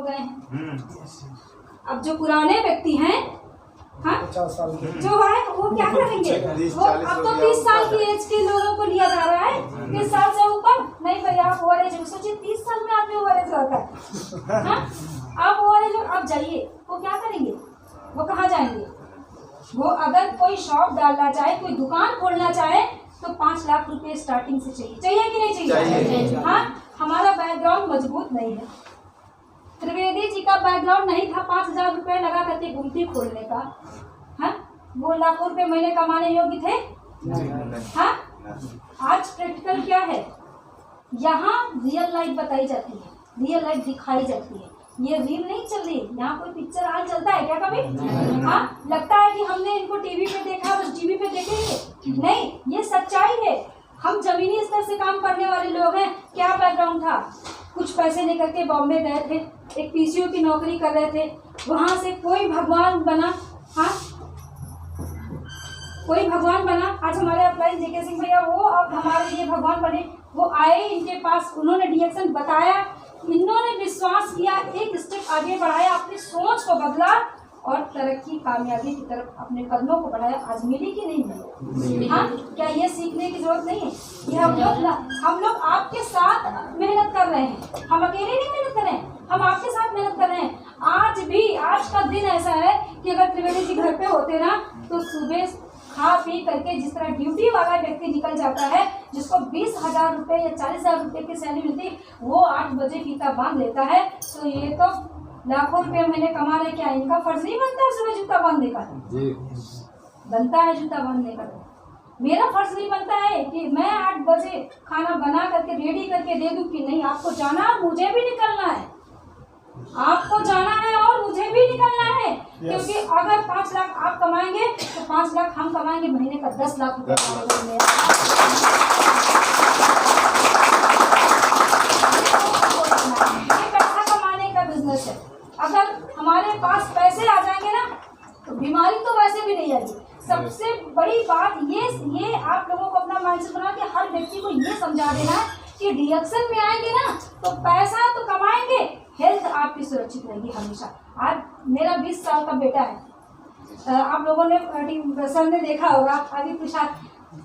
गए हैं। अब जो पुराने व्यक्ति हैं, हाँ, 50 साल जो है वो क्या करेंगे? वो अब तो 30 साल की एज के लोगों को लिया जा रहा है, 30 साल से ऊपर नहीं भैया आप ओवरेज। सोचिए 30 साल में आदमी ओवरेज रहता है, हाँ? आप ओवरेज आप जाइए, वो क्या करेंगे? वो कहाँ जाएंगे? वो अगर कोई शॉप डालना चाहे, कोई दुकान खोलना चाहे तो 5 लाख रुपए स्टार्टिंग से चाहिए। चाहिए कि नहीं चाहिए? हाँ, हमारा बैकग्राउंड मजबूत नहीं है। त्रिवेदी जी का बैकग्राउंड नहीं था 5,000 रुपए लगा करके गुमटी खोलने का, हाँ? वो लाखों रुपए महीने कमाने योग्य थे, हाँ? आज प्रैक्टिकल क्या है? यहाँ रियल लाइफ बताई जाती है, रियल लाइफ दिखाई जाती है। ये रील नहीं चल रही, यहाँ कोई पिक्चर हाल चलता है क्या कभी? हाँ, लगता है कि हमने इनको टीवी पे देखा, बस टीवी पे देखेंगे, नहीं, ये सच्चाई है। हम जमीनी स्तर से काम करने वाले लोग हैं। क्या बैकग्राउंड था? कुछ पैसे लेकर के बॉम्बे गए थे, एक पीसीओ की नौकरी कर रहे थे, वहां से कोई भगवान बना, हाँ, कोई भगवान बना। आज हमारे अपलाइन जेके सिंह भैया वो अब हमारे लिए भगवान बने। वो आए, इनके पास उन्होंने डिरेक्शन बताया, इन्होंने विश्वास किया, एक स्टेप आगे बढ़ाया, अपनी सोच को बदला और तरक्की कामयाबी की तरफ अपने कदमों को बढ़ाया। आज मिली कि नहीं मिली? हाँ, क्या ये सीखने की जरूरत नहीं है? ये हम लोग आपके साथ मेहनत कर रहे हैं, हम अकेले नहीं मेहनत कर रहे हैं, हम आपके साथ मेहनत कर रहे हैं। आज भी, आज का दिन ऐसा है कि अगर त्रिवेदी जी घर पे होते ना तो सुबह खा पी करके जिस तरह ड्यूटी वाला व्यक्ति निकल जाता है, जिसको 20,000 रुपए या 40,000 रुपए की सैलरी मिलती, वो 8 बजे फीता बांध लेता है, तो ये तो लाखों रुपए महीने कमा रहे। क्या इनका फर्ज नहीं बनता है सुबह जूता बांधने का? बनता है जूता बांधने का। मेरा फर्ज नहीं बनता है कि मैं 8 बजे खाना बना करके रेडी करके दे दूं कि नहीं, आपको जाना, मुझे भी निकलना है, आपको जाना है और मुझे भी निकलना है। क्योंकि अगर 5 लाख आप कमाएंगे तो 5 लाख हम कमाएंगे, महीने का 10 लाख रुपए कमाएंगे। ये पैसा कमाने का बिजनेस है। अगर हमारे पास पैसे आ जाएंगे ना तो बीमारी तो वैसे भी नहीं आएगी। सबसे बड़ी बात ये आप लोगों को अपना माइंडसेट बना के हर व्यक्ति को ये समझा देना कि रिएक्शन में आएंगे ना तो पैसा तो कमाएंगे, हेल्थ आपकी सुरक्षित रहेगी हमेशा। आज मेरा 20 साल का बेटा है, आप लोगों ने सर ने देखा होगा, अभी प्रसाद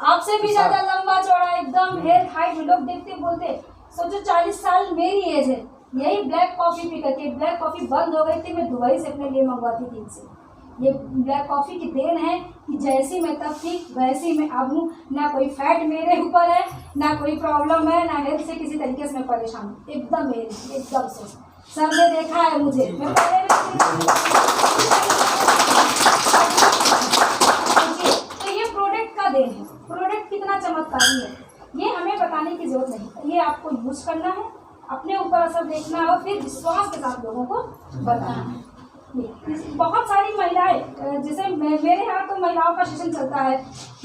आपसे भी ज्यादा लंबा चौड़ा, एकदम हेल्थ हाइट, लोग देखते बोलते। सोचो 40 साल मेरी एज है, यही ब्लैक कॉफी पी करके, ब्लैक कॉफी बंद हो गई थी, मैं दुबई से अपने लिए मंगवाती थी इनसे। ये ब्लैक कॉफी की देन है कि जैसी मैं तब थी वैसी मैं अब हूँ। ना कोई फैट मेरे ऊपर है, ना कोई प्रॉब्लम है, ना हेल्थ से किसी तरीके से मैं परेशान हूँ, एकदम मेरी, एकदम से। सर ने देखा है मुझे, मैं पहले तो ये प्रोडक्ट का देन है। प्रोडक्ट कितना चमत्कारी है ये हमें बताने की जरूरत नहीं, ये आपको यूज करना है, अपने ऊपर असर देखना है और फिर विश्वास के साथ लोगों को बताना है। बहुत सारी महिलाएं, जैसे मेरे यहाँ तो महिलाओं का सेशन चलता है,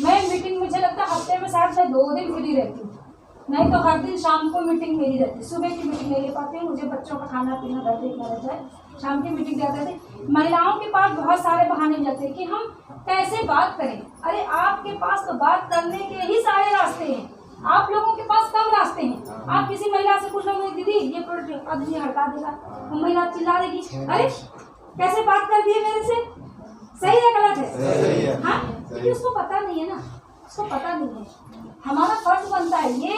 मैं मीटिंग, मुझे लगता है हफ्ते में शायद मैं 2 दिन फ्री रहती हूँ, नहीं तो हर दिन शाम को मीटिंग मेरी रहती है। सुबह की मीटिंग नहीं ले पाती हूँ, मुझे बच्चों का खाना पीना घर देखना रहता है, शाम की मीटिंग जाते थे। महिलाओं के पास बहुत सारे बहाने जाते हैं कि हम कैसे बात करें। अरे आपके पास तो बात करने के ही सारे रास्ते हैं, आप लोगों के पास कम रास्ते हैं। आप किसी महिला से पूछ लोगे दीदी ये प्रोडक्ट आदमी हटा देगा, तो महिला चिल्ला देगी, अरे कैसे बात कर दिए मेरे से, सही है गलत है? हाँ, क्योंकि उसको पता नहीं है ना, उसको पता नहीं है। हमारा फर्ज बनता है ये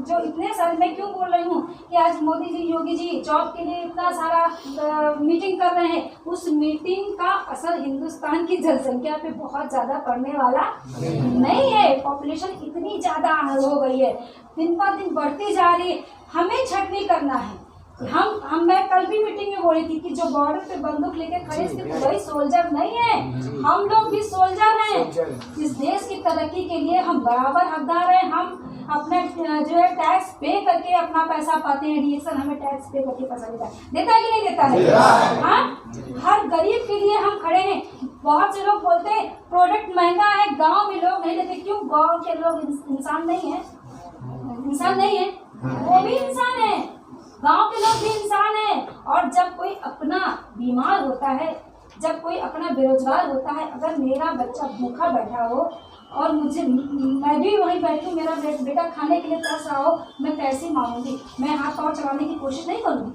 जो इतने सारे, मैं क्यों बोल रही हूँ कि आज मोदी जी, योगी जी जॉब के लिए इतना सारा मीटिंग कर रहे हैं, उस मीटिंग का असर हिंदुस्तान की जनसंख्या पे बहुत ज्यादा पड़ने वाला नहीं है। पॉपुलेशन इतनी ज्यादा हो गई है, दिन पर दिन बढ़ती जा रही है, हमें छटनी करना है। मैं कल भी मीटिंग में बोली थी कि जो बॉर्डर पे बंदूक लेके खड़े थे वही सोल्जर नहीं है, हम लोग भी सोल्जर हैं। इस देश की तरक्की के लिए हम बराबर हकदार हैं। हम अपना जो है टैक्स पे करके अपना पैसा पाते हैं, रिएक्शन हमें टैक्स पे करके पैसा देता है कि नहीं देता है? हाँ, हर गरीब के लिए हम खड़े हैं। बहुत से लोग बोलते हैं प्रोडक्ट महंगा है, गाँव में लोग नहीं लेते। क्यों? गाँव के लोग इंसान नहीं है? इंसान नहीं है, वो भी इंसान है, गांव के लोग भी इंसान हैं। और जब कोई अपना बीमार होता है, जब कोई अपना बेरोजगार होता है, अगर मेरा बच्चा भूखा बैठा हो और मैं भी वहीं बैठूं, मेरा बेटा खाने के लिए तरस रहा हो, मैं कैसे मांगूंगी? मैं हाथ पाँव चलाने की कोशिश नहीं करूंगी?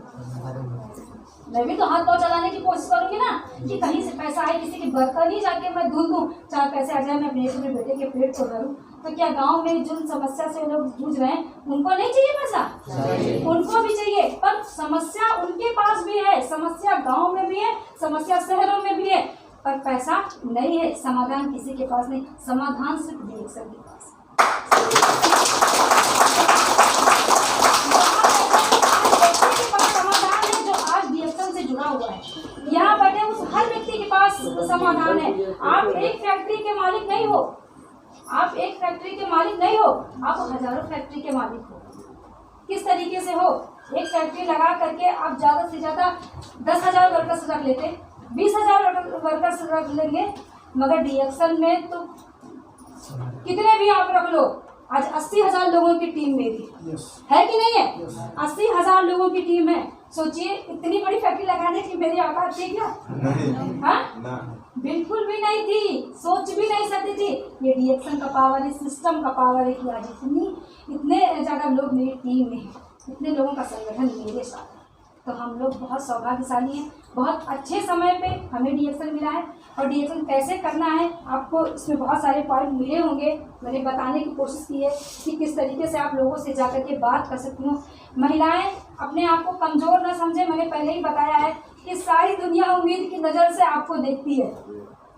मैं भी तो हाथ पाँव चलाने की कोशिश करूंगी ना कि कहीं से पैसा आए, किसी की बर्तन ही जाके मैं धुल दूँ, 4 पैसे आ जाए, मैं अपने बेटे के पेट को भरूँ। तो क्या गांव में जिन समस्या से लोग जूझ रहे हैं उनको नहीं चाहिए पैसा? उनको भी चाहिए, पर समस्या उनके पास भी है, समस्या गांव में भी है, समस्या शहरों में भी है, पर पैसा नहीं है, समाधान किसी के पास नहीं, समाधान सिर्फ DXN के पास। समाधान है जो आज DXN से जुड़ा हुआ है, यहाँ बैठे उस हर व्यक्ति के पास समाधान है। आप एक फैक्ट्री के मालिक नहीं हो, आप एक फैक्ट्री के मालिक नहीं हो, आप हजारों फैक्ट्री के मालिक हो। किस तरीके से हो? एक फैक्ट्री लगा करके आप ज्यादा से ज्यादा 10,000 वर्कर्स रख लेते, 20,000 वर्कर्स रख लेंगे, मगर DXN में तो कितने भी आप रख लो, आज 80,000 लोगों की टीम मेरी है कि नहीं है? 80,000 लोगों की टीम है। सोचिए इतनी बड़ी फैक्ट्री लगाने की मेरी औकात थी क्या? हाँ, बिल्कुल भी नहीं थी, सोच भी नहीं सकती थी। ये DXN का पावर है, सिस्टम का पावर है कि आज इतने ज्यादा लोग मेरी टीम में हैं, इतने लोगों का संगठन मेरे साथ। तो हम लोग बहुत सौभाग्यशाली हैं, बहुत अच्छे समय पे हमें DXN मिला है। और DXN कैसे करना है, आपको इसमें बहुत सारे पॉइंट मिले होंगे, मैंने बताने की कोशिश की है कि किस तरीके से आप लोगों से जाकर के बात कर सकती हूँ। महिलाएं अपने आप को कमज़ोर न समझे, मैंने पहले ही बताया है कि सारी दुनिया उम्मीद की नज़र से आपको देखती है,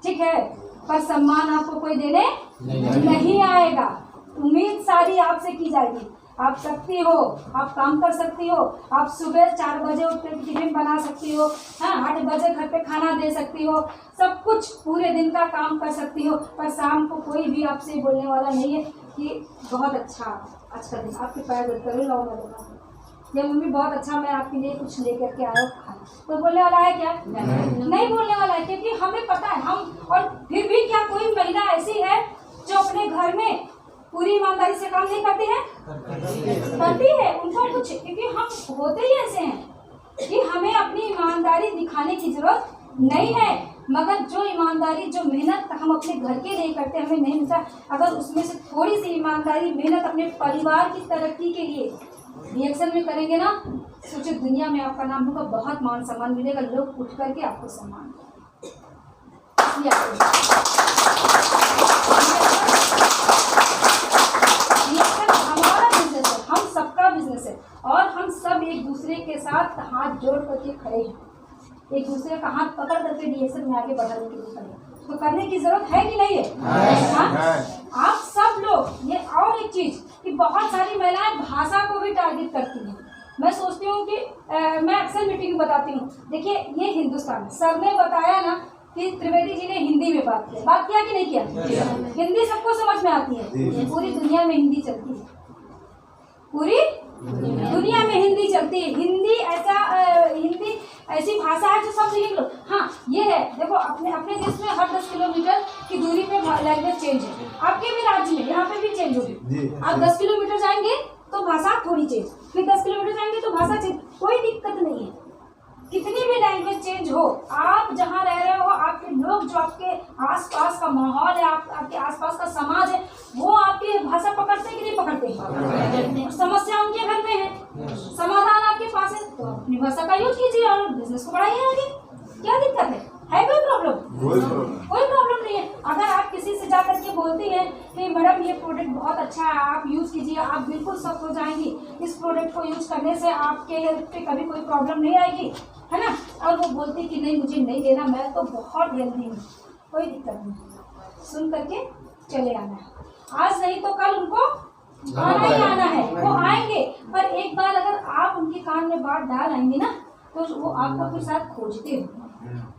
ठीक है, पर सम्मान आपको कोई देने नहीं आएगा। उम्मीद सारी आपसे की जाएगी, आप सकती हो, आप काम कर सकती हो, आप सुबह 4 बजे उठ कर टिफिन बना सकती हो, हाँ 8 बजे घर पे खाना दे सकती हो, सब कुछ पूरे दिन का काम कर सकती हो, पर शाम को कोई भी आपसे बोलने वाला नहीं है कि बहुत अच्छा आज का दिन, आपके पैर करूँ लाऊंगा ये मम्मी बहुत अच्छा, मैं आपके लिए कुछ लेकर के आया खाना, कोई बोलने वाला है क्या? नहीं बोलने वाला है, क्योंकि हमें पता है हम। और फिर भी क्या कोई महिला ऐसी है जो अपने घर में पूरी ईमानदारी से काम नहीं करती है? करती है, उनको कुछ, क्योंकि हम होते ही ऐसे हैं कि हमें अपनी ईमानदारी दिखाने की जरूरत नहीं है, मगर जो ईमानदारी, जो मेहनत हम अपने घर के लिए करते हैं, हमें नहीं मिलता, अगर उसमें से थोड़ी सी ईमानदारी, मेहनत अपने परिवार की तरक्की के लिए DXN में करेंगे ना, सोचिए दुनिया में आपका नाम होगा, बहुत मान सम्मान मिलेगा, लोग उठ करके आपको सम्मान हमारा बिजनेस है, हम सबका बिजनेस है, और हम सब एक दूसरे के साथ हाथ जोड़ करके खड़े हैं, एक दूसरे का हाथ पकड़ करके DXN में आगे बढ़ाने के लिए खड़े। तो करने की जरूरत है कि नहीं है? आप सब लोग ये, और एक चीज कि बहुत सारी महिलाएं भाषा को भी टारगेट करती हैं। मैं सोचती हूँ कि मैं अक्सर मीटिंग में बताती हूँ, देखिए ये हिंदुस्तान, सर ने बताया ना कि त्रिवेदी जी ने हिंदी में बात किया कि नहीं किया? हिंदी सबको समझ में आती है, पूरी दुनिया में हिंदी चलती है, पूरी दुनिया में हिंदी चलती है। हिंदी ऐसी भाषा है जो सब सीख लो। हाँ ये है, देखो अपने देश में हर 10 किलोमीटर की दूरी पे लैंग्वेज चेंज है, आपके भी राज्य में यहाँ पे भी चेंज होगी। आप 10 किलोमीटर जाएंगे तो भाषा थोड़ी चेंज, फिर 10 किलोमीटर जाएंगे तो भाषा चेंज, कोई दिक्कत नहीं है, कितनी भी लैंग्वेज चेंज हो, आप जहाँ रह रहे हो, आपके लोग, जो आपके आसपास का माहौल है, आपके आसपास का समाज है, वो आपकी भाषा पकड़ते हैं कि नहीं पकड़ते? समस्या उनके घर में है, समाधान आपके पास है, तो अपनी भाषा का यूज कीजिए और बिजनेस को बढ़ाइए आगे। क्या दिक्कत है कोई प्रॉब्लम? कोई प्रॉब्लम नहीं है। अगर आप किसी से जाकर के बोलती हैं कि मैडम ये प्रोडक्ट बहुत अच्छा है, आप यूज़ कीजिए, आप बिल्कुल सख्त हो जाएंगी, इस प्रोडक्ट को यूज़ करने से आपके हेल्थ पे कभी कोई प्रॉब्लम नहीं आएगी, है ना, और वो बोलती कि नहीं मुझे नहीं लेना, मैं तो बहुत हेल्दी हूँ, कोई दिक्कत नहीं, सुन करके चले आना है। आज नहीं तो कल उनको आना ही आना है, वो आएंगे, पर एक बार अगर आप उनके कान में बात डाल आएंगे ना, तो वो आपको फिर साथ खोजते हो।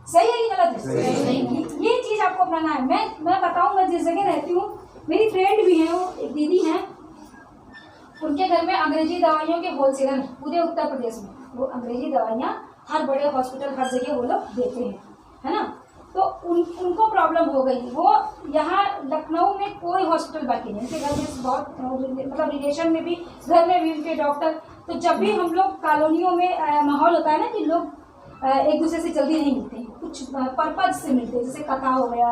सही है कि गलत है? ये चीज आपको अपनाना है। मैं बताऊंगा, जिस जगह रहती हूँ, मेरी फ्रेंड भी है, वो एक दीदी हैं, उनके घर में अंग्रेजी दवाइयों के होलसेलर हैं पूरे उत्तर प्रदेश में। वो अंग्रेजी दवाइयाँ हर बड़े हॉस्पिटल, हर जगह वो लोग देते हैं, है ना। तो उनको प्रॉब्लम हो गई, वो यहाँ लखनऊ में कोई हॉस्पिटल बाकी नहीं, उनके घर में बहुत मतलब रिलेशन में भी, घर में भी उनके डॉक्टर। तो जब भी हम लोग कॉलोनियों में माहौल होता है ना कि लोग एक दूसरे से जल्दी नहीं मिलते हैं, कुछ पर्पज से मिलते हैं, जैसे कथा हो गया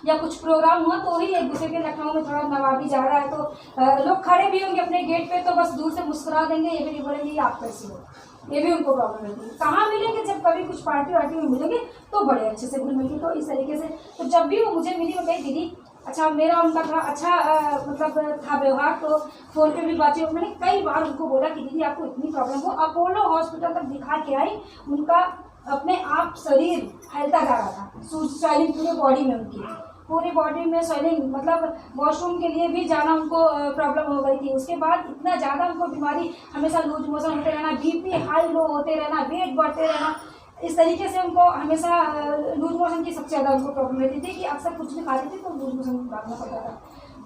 या कुछ प्रोग्राम हुआ तो ही एक दूसरे के। लखनऊ में थोड़ा नवाबी जा रहा है तो लोग खड़े भी होंगे अपने गेट पे, तो बस दूर से मुस्कुरा देंगे, ये भी नहीं बोलेंगे आप कैसे हो, ये भी उनको प्रॉब्लम रहती है। कहाँ मिलेंगे? जब कभी कुछ पार्टी वार्टी में मिलेंगे तो बड़े अच्छे से घुल मिल के। तो इस तरीके से तो जब भी वो मुझे मिली, वो कही दीदी अच्छा, मेरा उनका थोड़ा अच्छा मतलब था व्यवहार, तो फ़ोन पे भी बातचीत। मैंने कई बार उनको बोला कि दीदी आपको इतनी प्रॉब्लम हो, अपोलो हॉस्पिटल तक दिखा के आई, उनका अपने आप शरीर फैलता जा रहा था, स्वेलिंग पूरे बॉडी में, उनकी पूरी बॉडी में स्वेलिंग, मतलब वॉशरूम के लिए भी जाना उनको प्रॉब्लम हो गई थी। उसके बाद इतना ज़्यादा उनको बीमारी, हमेशा लूज मोशन होते रहना, बीपी हाई लो होते रहना, वेट बढ़ते रहना, इस तरीके से उनको हमेशा लूज मोशन की सबसे ज़्यादा उनको प्रॉब्लम रहती थी कि अक्सर कुछ भी खाती थी तो लूज मोशन भागना पड़ता था।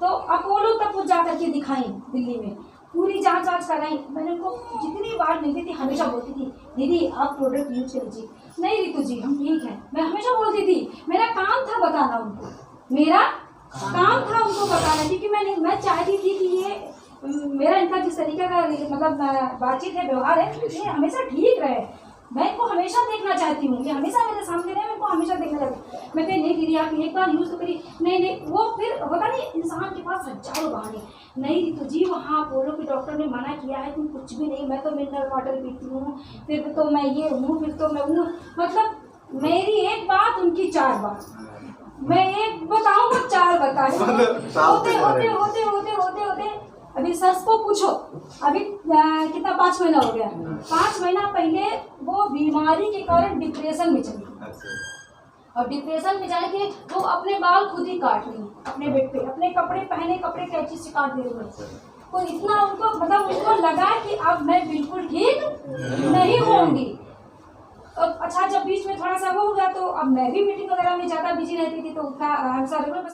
तो अपोलो तक वो जा करके दिखाई दिल्ली में, पूरी जांच कराई। मैंने उनको जितनी बार मिलती थी हमेशा बोलती थी दीदी आप प्रोडक्ट यूज कर लीजिए। नहीं रितु जी हम ठीक हैं, मैं हमेशा बोलती थी। मेरा काम था बताना उनको, मेरा काम था उनको बताना, क्योंकि मैं चाहती थी कि ये मेरा इनका जिस तरीके का मतलब बातचीत है, व्यवहार है, ये हमेशा ठीक रहे। मैं इनको हमेशा देखना चाहती हूँ, ये हमेशा मेरे सामने रहे, मैं इनको हमेशा देखना चाहती हूँ। मैं कही नहीं दीदी आप एक बार यूज़ तो करिए। नहीं, वो फिर होता नहीं, इंसान के पास हजारों बहाने। नहीं रितु जी वहाँ अपोलो के डॉक्टर ने मना किया है, तुम कुछ भी नहीं, मैं तो मिनरल वाटर पीती हूँ, फिर तो मैं ये हूँ, फिर तो मैं हूँ। मतलब मेरी एक बात उनकी 4 बात, मैं एक बताऊँ वो 4 बताए। होते अभी सच को पूछो, अभी कितना 5 महीना हो गया, 5 महीना पहले वो बीमारी के कारण डिप्रेशन में चली गई, और डिप्रेशन में जाने के वो अपने बाल खुद ही काट रही, अपने बेड पे अपने कपड़े पहने, कपड़े कैंची से काट दे रही है। तो इतना उनको मतलब उनको लगा कि अब मैं बिल्कुल ठीक नहीं होंगी। तो अच्छा जब बीच में थोड़ा सा वो हो गया, तो अब मैं भी मीटिंग वगैरह में ज़्यादा बिजी रहती थी, तो उतना